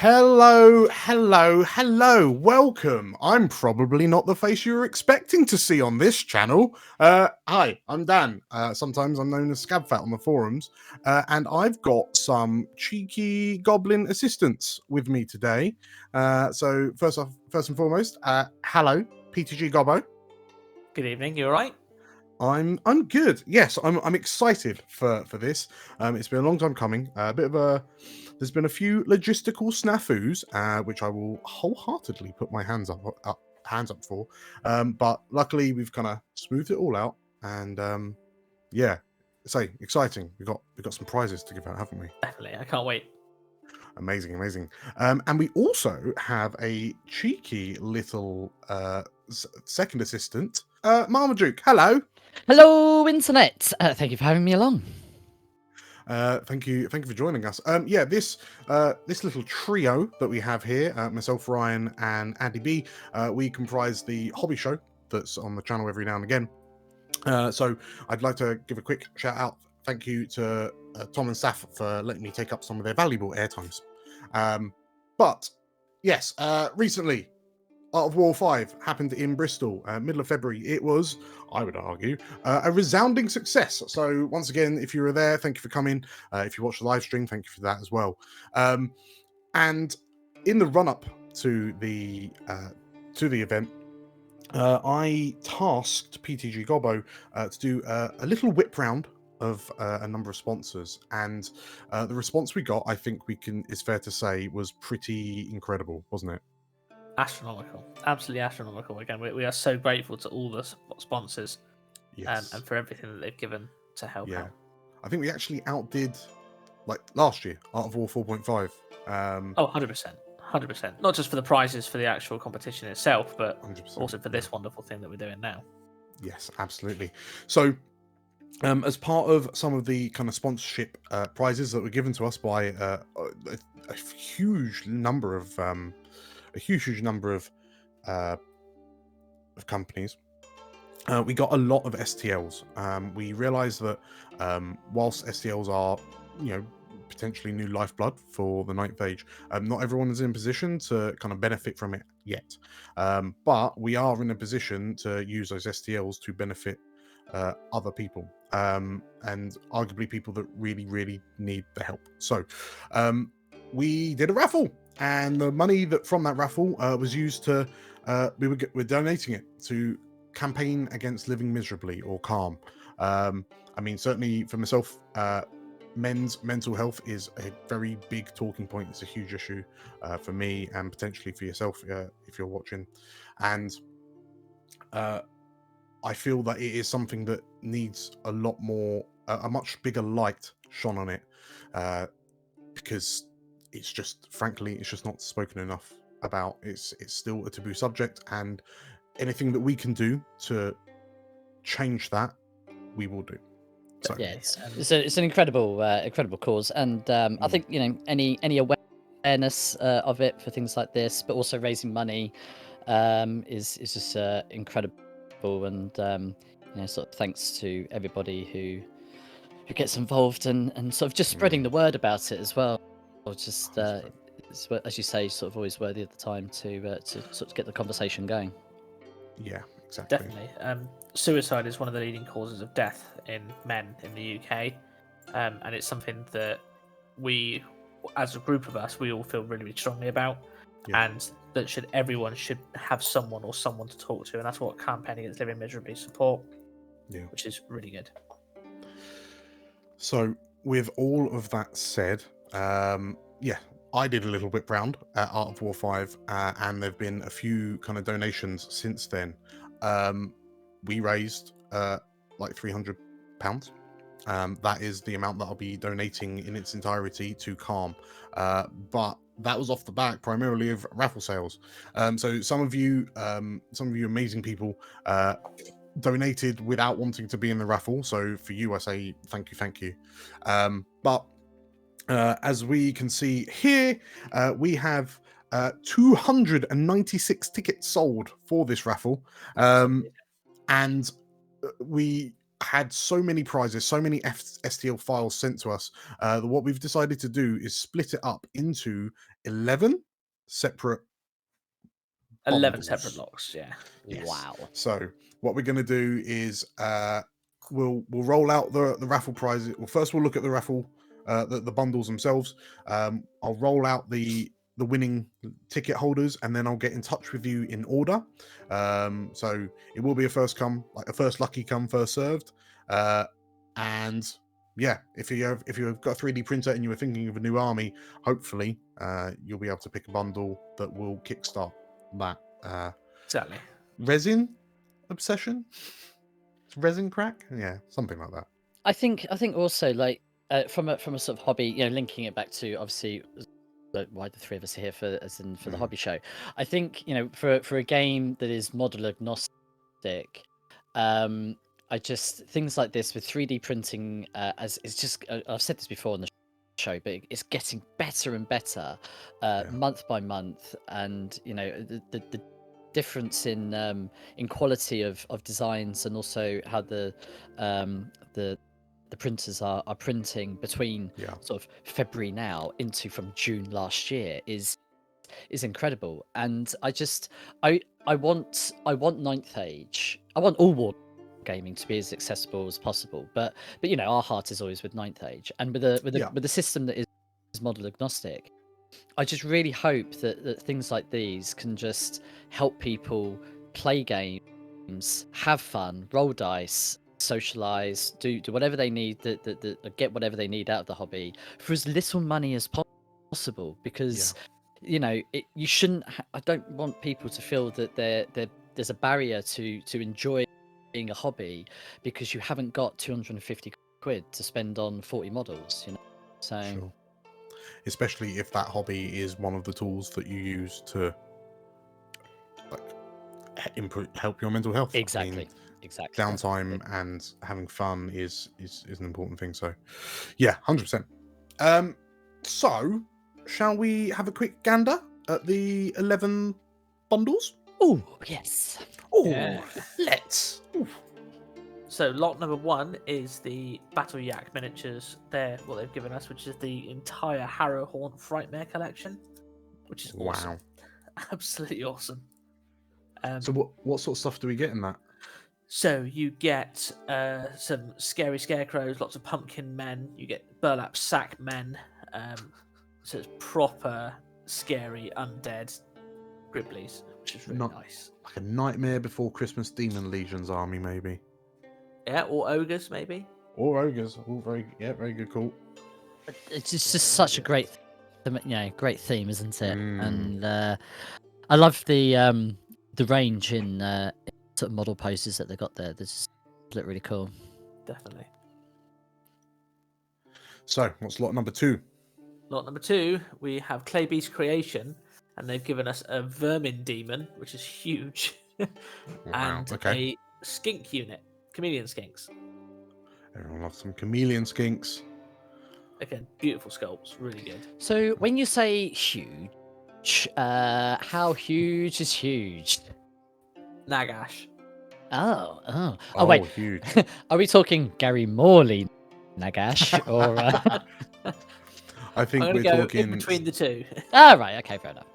Hello, hello, hello. Welcome. I'm probably not the face you were expecting to see on this channel. Hi, I'm Dan. Sometimes I'm known as Scabfat on the forums. And I've got some cheeky goblin assistants with me today. So first and foremost, hello, PTG Gobbo. Good evening. You all right? I'm good. Yes, I'm excited for this. It's been a long time coming. There's been a few logistical snafus, which I will wholeheartedly put my hands up for. But luckily we've kind of smoothed it all out, and yeah, say exciting. We've got some prizes to give out, haven't we? Definitely. I can't wait. Amazing. And we also have a cheeky little second assistant, Marmaduke. Hello. Hello, Internet. Thank you for having me along. Thank you for joining us. This little trio that we have here, myself, Ryan, and Andy B, we comprise the hobby show that's on the channel every now and again. So I'd like to give a quick shout out. Thank you to Tom and Saf for letting me take up some of their valuable airtimes. But yes, recently, Art of War 5 happened in Bristol, middle of February. It was, I would argue, a resounding success. So once again, if you were there, thank you for coming. If you watched the live stream, thank you for that as well. And in the run-up to the event, I tasked PTG Gobbo to do a little whip round of a number of sponsors, and the response we got, I think it's fair to say, was pretty incredible, wasn't it? Astronomical. Absolutely astronomical. Again, we are so grateful to all the sponsors Yes. and for everything that they've given to help out. I think we actually outdid, like, last year, Art of War 4.5. 100%. 100%. Not just for the prizes for the actual competition itself, but 100%, also for this wonderful thing that we're doing now. Yes, absolutely. So, as part of some of the kind of sponsorship prizes that were given to us by a huge number of companies, we got a lot of STLs. We realized that whilst STLs are, potentially new lifeblood for the Ninth Age, not everyone is in a position to kind of benefit from it yet. But we are in a position to use those STLs to benefit other people, and arguably people that really, really need the help. So we did a raffle, and the money from that raffle was used to we're donating it to campaign against living miserably, or calm. I mean, certainly for myself, men's mental health is a very big talking point. It's a huge issue for me, and potentially for yourself if you're watching. And I feel that it is something that needs a lot more, a much bigger light shone on it, because it's just, frankly, it's just not spoken enough about. It's still a taboo subject, and anything that we can do to change that, we will do. So yeah, it's an incredible cause, and I think any awareness of it for things like this, but also raising money, is just incredible, and sort of thanks to everybody who gets involved and sort of just spreading the word about it as well. Just it's, as you say, sort of always worthy of the time to sort of get the conversation going. Yeah, exactly. Definitely. Suicide is one of the leading causes of death in men in the UK, and it's something that we, as a group of us, we all feel really, really strongly about, and that everyone should have someone to talk to, and that's what Campaigning Against Living Miserably support, which is really good. So with all of that said, I did a little whip round at Art of War 5, and there've been a few kind of donations since then. We raised like £300. That is the amount that I'll be donating in its entirety to Calm. But that was off the back primarily of raffle sales. So some of you amazing people donated without wanting to be in the raffle. So for you, I say thank you. But as we can see here, we have 296 tickets sold for this raffle, and we had so many prizes, so many STL files sent to us, that what we've decided to do is split it up into 11 separate 11 bundles. separate locks. Yeah. Yes. Wow. So what we're going to do is we'll roll out the raffle prizes. Well, first we'll look at the raffle, the bundles themselves. I'll roll out the winning ticket holders, and then I'll get in touch with you in order. So it will be a first lucky come, first served. And yeah, if you've got a 3D printer and you were thinking of a new army, hopefully you'll be able to pick a bundle that will kickstart that. Exactly. Resin obsession, resin crack, yeah, something like that. I think also like from a sort of hobby, you know, linking it back to obviously why the three of us are here for the hobby show. I think, you know, for a game that is model agnostic, I just things like this with 3D printing as it's just I've said this before on the show, but it's getting better and better month by month, and you know the difference in quality of designs, and also how the printers are printing between sort of February now into from June last year is incredible. And I want Ninth Age. I want all war gaming to be as accessible as possible, but you know, our heart is always with Ninth Age, and with a system that is model agnostic. I just really hope that things like these can just help people play games, have fun, roll dice, socialize, do whatever they need, get whatever they need out of the hobby for as little money as possible. Because you know, you shouldn't. I don't want people to feel that there's a barrier to enjoying a hobby because you haven't got 250 quid to spend on 40 models. You know, so. Sure. Especially if that hobby is one of the tools that you use to help your mental health. Exactly. I mean, exactly. Downtime and having fun is an important thing. So, yeah, 100%. So, shall we have a quick gander at the 11 bundles? Oh yes. Oh, let's. Ooh. So lot number 1 is the Battle Yak Miniatures. They're what they've given us, which is the entire Harrowhorn Frightmare collection, which is awesome. Absolutely awesome. So what sort of stuff do we get in that? So you get some scary scarecrows, lots of pumpkin men. You get burlap sack men. So it's proper scary undead Griblies, which is really nice. Like a Nightmare Before Christmas Demon Legions army, maybe. Yeah, or ogres, maybe. Or ogres. All very good call. It's just such a great, great theme, isn't it? And I love the range in sort of model poses that they got there. They just look really cool. Definitely. So, what's lot number 2? Lot number 2, we have Clay Beast Creation, and they've given us a Vermin Demon, which is huge, and a skink unit, chameleon skinks. Everyone loves some chameleon skinks. Again, beautiful sculpts, really good. So when you say huge, how huge is huge? Nagash. Oh, wait. Huge. Are we talking Gary Morley Nagash or? I think I'm we're go talking in between the two. Right. Okay, fair enough.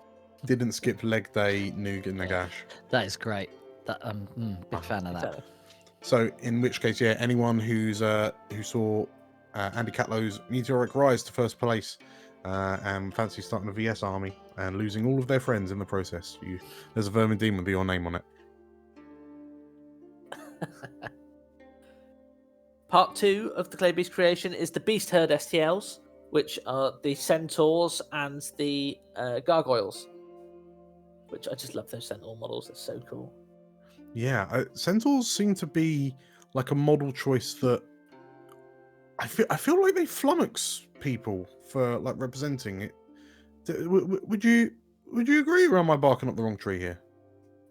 Didn't skip leg day, Nougat Nagash. That is great. That big fan of that. Exactly. So, in which case, yeah, anyone who saw Andy Catlow's Meteoric Rise to first place and fancy starting a VS army and losing all of their friends in the process, there's a Vermin Demon with your name on it. Part 2 of the Clay Beast Creation is the Beast Herd STLs, which are the Centaurs and the Gargoyles. Which I just love those Centaur models. They're so cool. Yeah, Centaurs seem to be like a model choice that I feel like they flummox people for like representing it. Would you agree, or am I barking up the wrong tree here?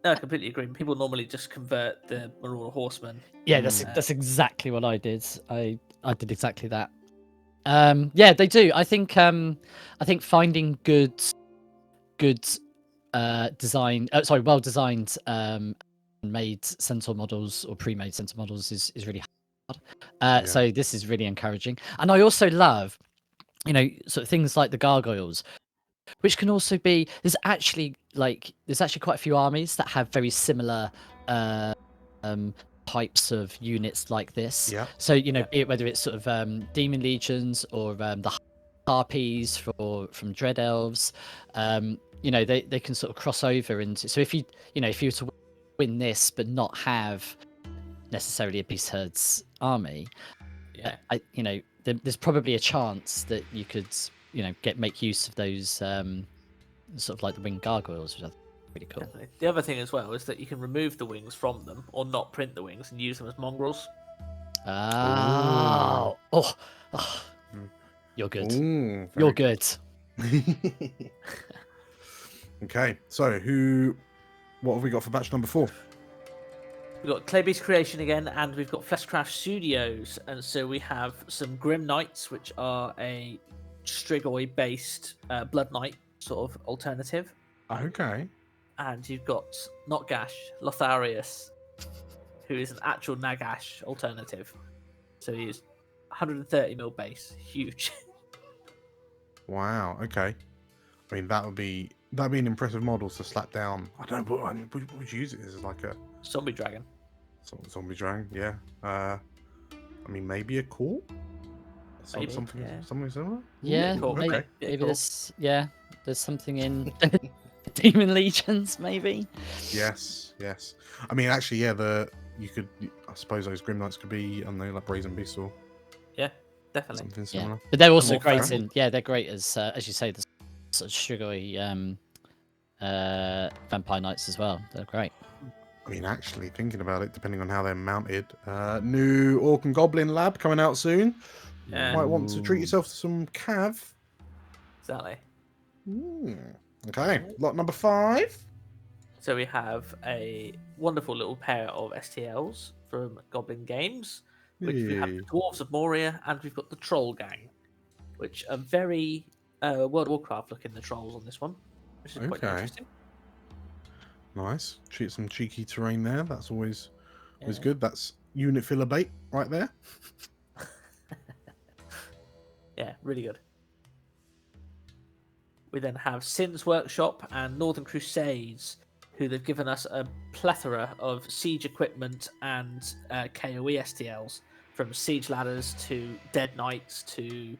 No, I completely agree. People normally just convert the Marauder Horsemen. Yeah, that's exactly what I did. I did exactly that. Yeah, they do. I think finding good well designed made Centaur models or pre-made Centaur models is really So this is really encouraging. And I also love, sort of things like the gargoyles, which can also be, there's actually quite a few armies that have very similar um, types of units like this. Yeah. So whether it's sort of demon legions or the harpies from dread elves, they can sort of cross over into. So if you were to win this but not have necessarily a beast herds army, there's probably a chance that you could make use of those sort of like the winged gargoyles, which I think is really cool. Definitely. The other thing as well is that you can remove the wings from them or not print the wings and use them as mongrels. Oh, you're good. Ooh, You're good. Okay, so what have we got for batch number 4? We've got Clay Beast Creation again, and we've got Fleshcraft Studios. And so we have some Grim Knights, which are a Strigoi based Blood Knight sort of alternative. Okay. And you've got not Gash, Lotharius, who is an actual Nagash alternative. So he's 130 mil base, huge. Wow. Okay. I mean, that'd be an impressive model to slap down. I don't know. Would you use it as like a Zombie Dragon? Zombie dragon? Yeah. I mean, maybe a core. Maybe, Something yeah. similar. Yeah. Cool. Maybe, Okay. maybe Cool. there's something in demon legions, maybe. Yes. I mean, actually, yeah. I suppose those Grim Knights could be, I don't know, like Brazen Beast or Yeah, definitely. something similar. But they're also More great fun. they're great as you say, the sort of sugary vampire knights as well. They're great. I mean, actually, thinking about it, depending on how they're mounted, new Orc and Goblin lab coming out soon. Yeah. Might want to treat yourself to some cav. Exactly. Okay, lot number 5. So we have a wonderful little pair of STLs from Goblin Games, which we have the Yay. Dwarves of Moria, and we've got the Troll Gang, which are very World of Warcraft looking, the trolls on this one, which is quite Okay. interesting. Nice. Cheat some cheeky terrain there. That's always Yeah. good. That's unit filler bait right there. Yeah, really good. We then have Sin's Workshop and Northern Crusades, who they've given us a plethora of siege equipment and KOE STLs, from siege ladders to dead knights to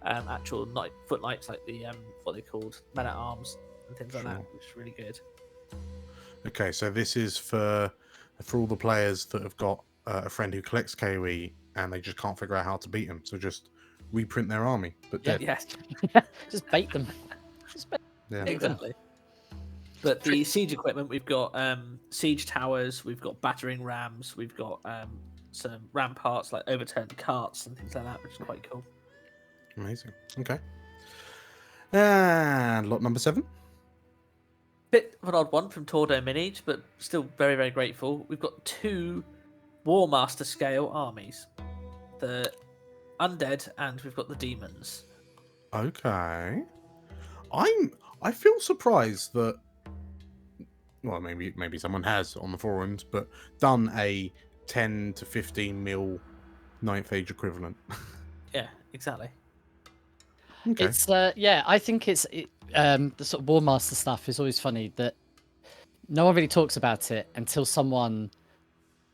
actual foot knights, like the what they called men at arms and things like that, Sure. which is really good. Okay, so this is for all the players that have got a friend who collects KOE and they just can't figure out how to beat him. So just reprint their army, but dead. Yes, Just bait them. Yeah. exactly. But the siege equipment, we've got siege towers, we've got battering rams, we've got some ramparts like overturned carts and things like that, which is quite cool. Amazing. Okay. And lot number 7. Bit of an odd one from Tordo Minage, but still very, very grateful. We've got 2 War Master scale armies, the undead, and we've got the demons. Okay. I feel surprised that, well, maybe someone has on the forums, but done a 10 to 15 mil 9th age equivalent. Yeah, exactly. Okay. It's I think the sort of War Master stuff is always funny that no one really talks about it until someone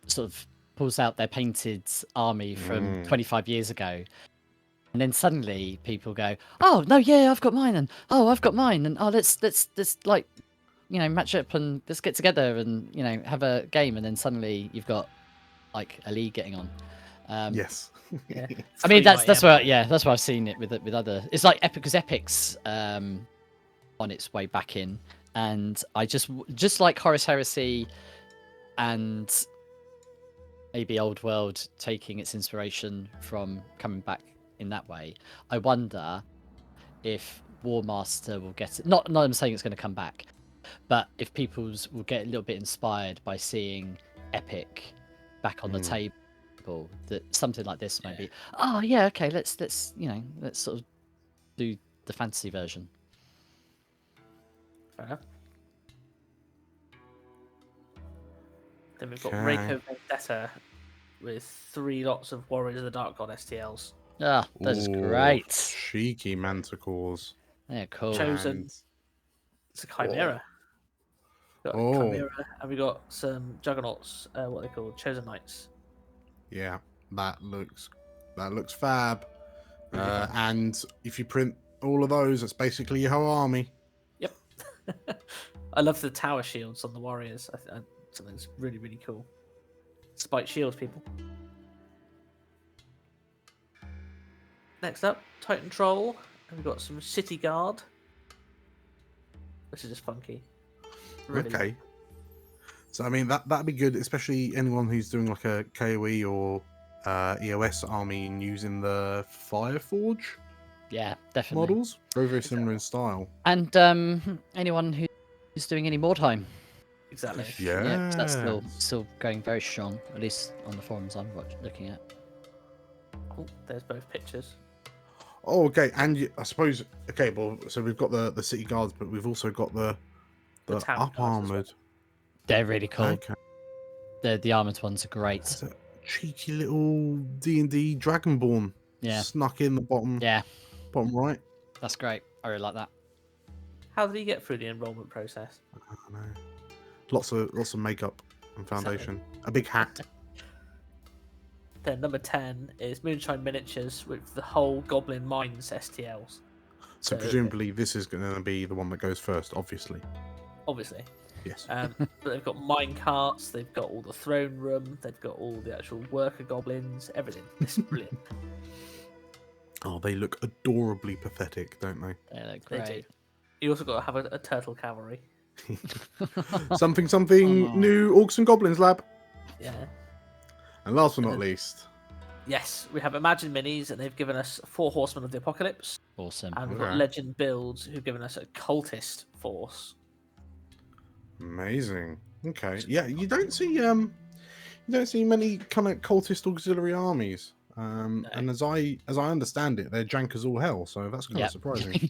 sort of pulls out their painted army from 25 years ago. And then suddenly people go, "Oh no, yeah, I've got mine," and "Oh, I've got mine," and "Oh, let's like, match up and let's get together and have a game." And then suddenly you've got like a league getting on. Yes. Yeah. I mean, that's Free where that's where I've seen it with other. It's like Epic, because Epic's on its way back in, and I just like Horus Heresy, and maybe Old World taking its inspiration from coming back in that way. I wonder if War Master will get it. Not I'm saying it's going to come back, but if people will get a little bit inspired by seeing Epic back on the table, that something like this maybe. Oh yeah, okay. Let's sort of do the fantasy version. Fair enough. Then we've got Okay. Reiko Vendetta with 3 lots of Warriors of the Dark God STLs. Ah, that is Ooh, great. Cheeky manticores. Yeah, cool. Chosen. And- It's a Chimera. Got a Oh. Chimera, and we got some Juggernauts. What are they called? Chosen Knights. Yeah, that looks fab. Really fun. And if you print all of those, that's basically your whole army. Yep. I love the tower shields on the Warriors. I something's really, really cool. Spike shield, people. Next up, Titan Troll. And we've got some City Guard, which is just funky. Really. Okay. So I mean that'd be good, especially anyone who's doing like a KOE or EOS army and using the Fireforge Yeah, definitely. models. Very, very similar in style. And anyone who's doing any more time. Exactly. Yeah, 'cause that's Yes. still going very strong, at least on the forums I'm looking at. Oh, there's both pictures. Oh, okay. And I suppose well, so we've got the city guards, but we've also got the The town up guards as well. armored. They're really cool. Okay. The armored ones are great. That's a cheeky little D&D Dragonborn Yeah, snuck in the bottom bottom right. that's great. I really like that. How did he get through the enrollment process? I don't know. Lots of makeup and foundation. A big hat. Then number 10 is Moonshine Miniatures with the whole Goblin Mines STLs. So presumably this is going to be the one that goes first, obviously. Obviously. Yes. But they've got mine carts, they've got all the throne room, they've got all the actual worker goblins, everything. It's brilliant. Oh, they look adorably pathetic, don't they? They look They do. great. You also got to have a turtle cavalry. Something Oh. new Orcs and Goblins lab. Yeah. And last but not least, Yes, we have Imagine Minis, and they've given us 4 Horsemen of the Apocalypse. Awesome. And we've got Okay. Legend Builds, who've given us a Cultist Force. amazing. Okay. Yeah, you don't see many kind of cultist auxiliary armies. And as I understand it, they're jank as all hell, so that's kind Yeah. of surprising.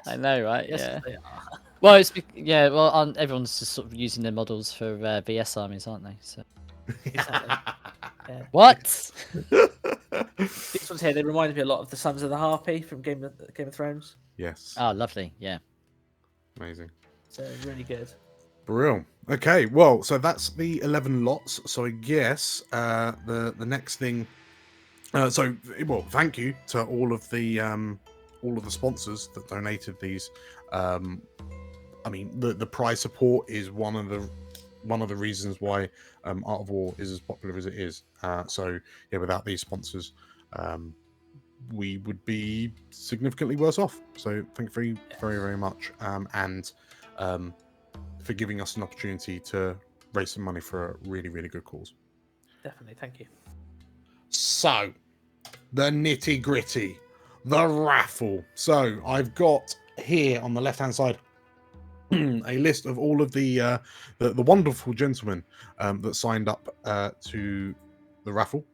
I know, right? Yes, Yeah. they are. Well, everyone's just sort of using their models for VS armies, aren't they? So Exactly. Yeah. what? These ones here, they reminded me a lot of the Sons of the Harpy from Game of Thrones. Yes. Oh, lovely. Yeah. Amazing. So really good. Brilliant. Okay, well, so that's the 11 lots. So I guess the next thing. Thank you to all of the sponsors that donated these. I mean, the prize support is one of the reasons why Art of War is as popular as it is. So yeah, without these sponsors, we would be significantly worse off. So thank you very, very, very much, and for giving us an opportunity to raise some money for a really, really good cause. Definitely, thank you. So, the nitty gritty, the raffle. So I've got here on the left hand side a list of all of the wonderful gentlemen that signed up to the raffle.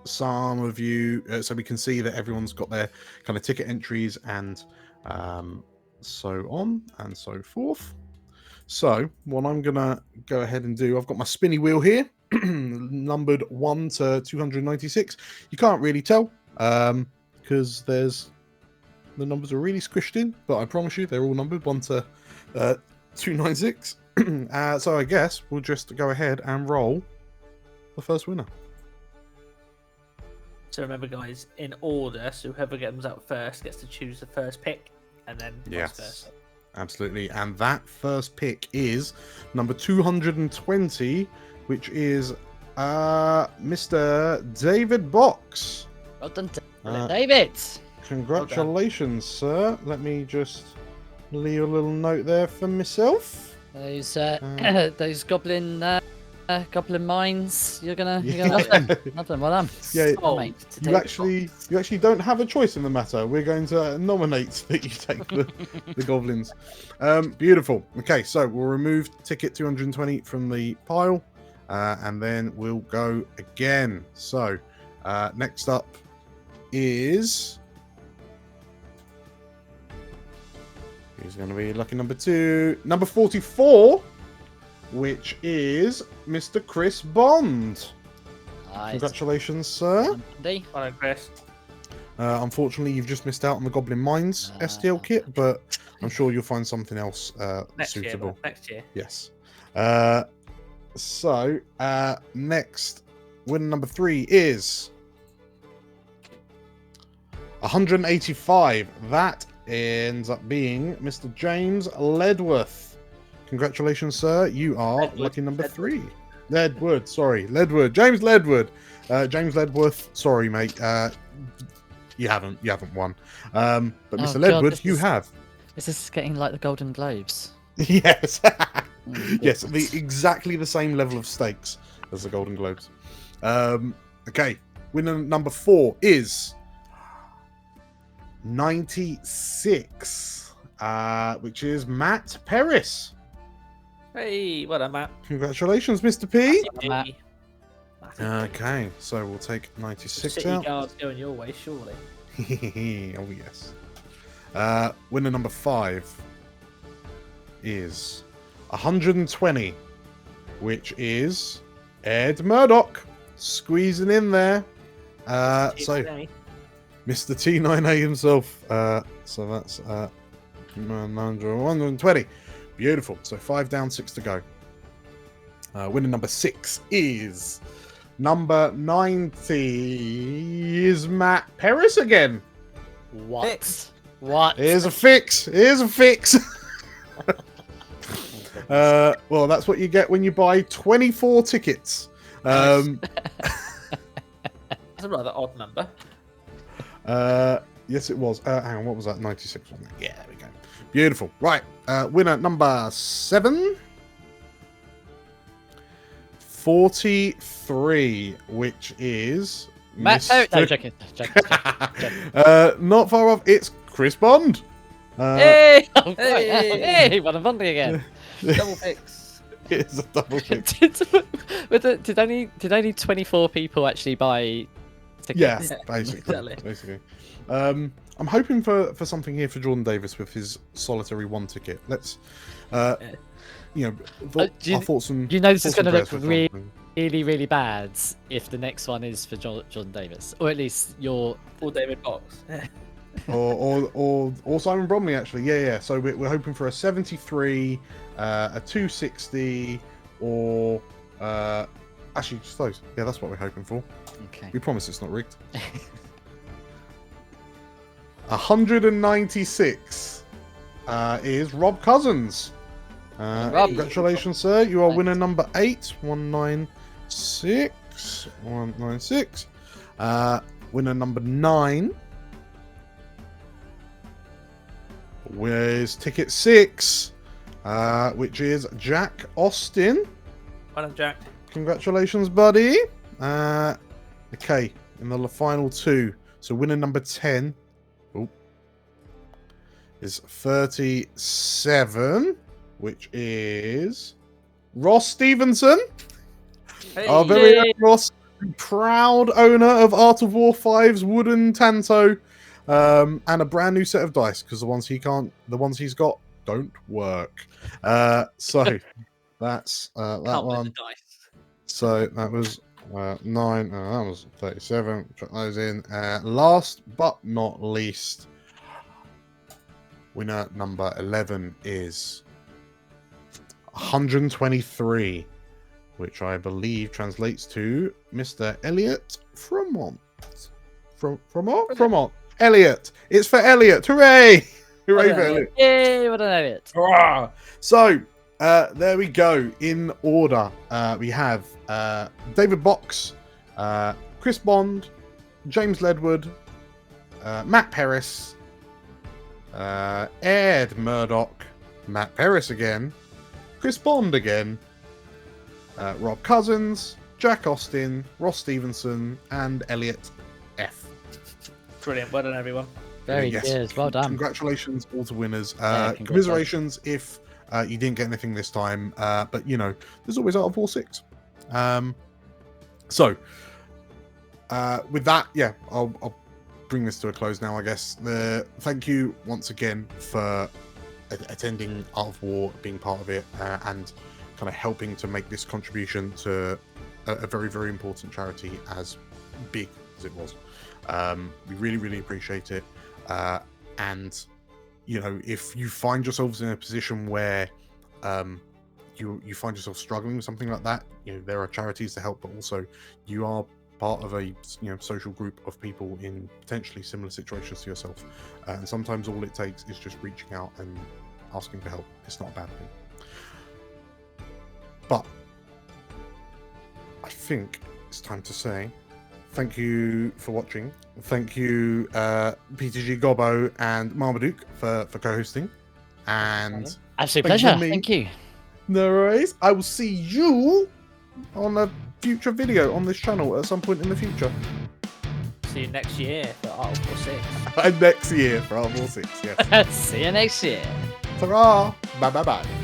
Some of you, so we can see that everyone's got their kind of ticket entries and so on and so forth. So what I'm gonna go ahead and do, I've got my spinny wheel here, numbered 1 to 296. You can't really tell because the numbers are really squished in, but I promise you they're all numbered 1 to 296. So I guess we'll just go ahead and roll the first winner. So remember, guys, in order, so whoever gets out first gets to choose the first pick, and then vice versa. Absolutely. And that first pick is number 220, which is Mr. David Box. Well done, David. Congratulations, sir. Let me just leave a little note there for myself. Those goblin mines. You're gonna love them. Love them. Well done. Yeah, Oh, mate. you actually don't have a choice in the matter. We're going to nominate that you take the goblins. Beautiful. Okay, so we'll remove ticket 220 from the pile, and then we'll go again. So next up is he's going to be lucky number 2, number 44. which is Mr. Chris Bond. Nice. Congratulations, sir. Andy? Well done, Chris. Unfortunately, you've just missed out on the Goblin Mines STL kit, but I'm sure you'll find something else suitable. Year, next year. Yes. So, next, winner number 3 is 185. That ends up being Mr. James Ledworth. Congratulations, sir. You are lucky number 3. Ledwood, sorry. Ledwood. James Ledwood. James Ledworth. Sorry, mate. You haven't won. But Mr. Ledwood, you have. Is this getting like the Golden Globes? Yes. Yes, exactly the same level of stakes as the Golden Globes. Okay, winner number 4 is 96, which is Matt Perris. Hey, well done, Matt. Congratulations, Mr. P. Matt. Okay, so we'll take 96 City out. Guards going your way, surely. Oh, yes. Winner number 5 is 120, which is Ed Murdoch, squeezing in there. So Mr. T9A himself. So that's 120. Beautiful. So 5 down, 6 to go. Winner number 6 is number 90. Is Matt Perris again? What? Fix. What? Here's a fix. Here's a fix. Well, that's what you get when you buy 24 tickets. That's a rather odd number. Yes, it was. Hang on, what was that? 96, wasn't it? Yeah, there we go. Beautiful. Right. Winner number 7. 43, which is Matt. Oh, no, joking. Not far off. It's Chris Bond. Hey! Oh, Hey! Hey! What a Bondy again. Double fix. It's a double kick. Did only 24 people actually buy tickets? Yeah, Exactly. basically. I'm hoping for something here for Jordan Davis with his solitary 1 ticket. Let's, you know, do our thoughts and You know this is thoughts and going to look prayers for really, Jordan. really bad if the next one is for Jordan Davis, or at least your. Or David Box. or Simon Bromley, actually. Yeah. So we're hoping for a 73, a 260, or actually just those. Yeah, that's what we're hoping for. Okay. We promise it's not rigged. 196 is Rob Cousins. Rob. Congratulations, sir. You are winner number 8. 196. 196. Winner number 9. Where's ticket 6? Which is Jack Austin. Well done, Jack. Congratulations, buddy. Okay, in the final 2. So winner number 10 is 37, which is Ross Stevenson. Hey. Our very own Ross, proud owner of Art of War 5's wooden Tanto, and a brand new set of dice, because the ones he's got don't work. So that's that Can't win one. the dice. So that was 9. That was 37. Chuck those in. Last but not least, winner number 11 is 123, which I believe translates to Mr. Elliot Fremont. Fremont. Elliot. It's for Elliot. Hooray! Hooray Well for done, Elliot. Yay! What an idiot. Hurrah! So, there we go. In order, we have David Box, Chris Bond, James Ledwood, Matt Perris, Ed Murdoch, Matt Perris again, Chris Bond again, Rob Cousins, Jack Austin, Ross Stevenson, and Elliot F. Brilliant. Well done, everyone. Very Yes. good. Well done. Congratulations all to winners. Congratulations. Commiserations if you didn't get anything this time, but you know, there's always Art of War 6. So, with that, yeah, I'll bring this to a close now, I guess. Thank you once again for attending Art of War, being part of it, and kind of helping to make this contribution to a very, very important charity as big as it was. We really, really appreciate it. And, you know, if you find yourselves in a position where you find yourself struggling with something like that, you know, there are charities to help, but also you are part of a social group of people in potentially similar situations to yourself. And sometimes all it takes is just reaching out and asking for help. It's not a bad thing. But I think it's time to say thank you for watching. Thank you, PTG Gobbo and Marmaduke for co-hosting. And absolute pleasure. Thank you. No worries. I will see you on a future video on this channel at some point in the future. See you next year for Art of War 6. Next year for Art of War 6, yes. See you next year. Ta-ra! Bye bye bye.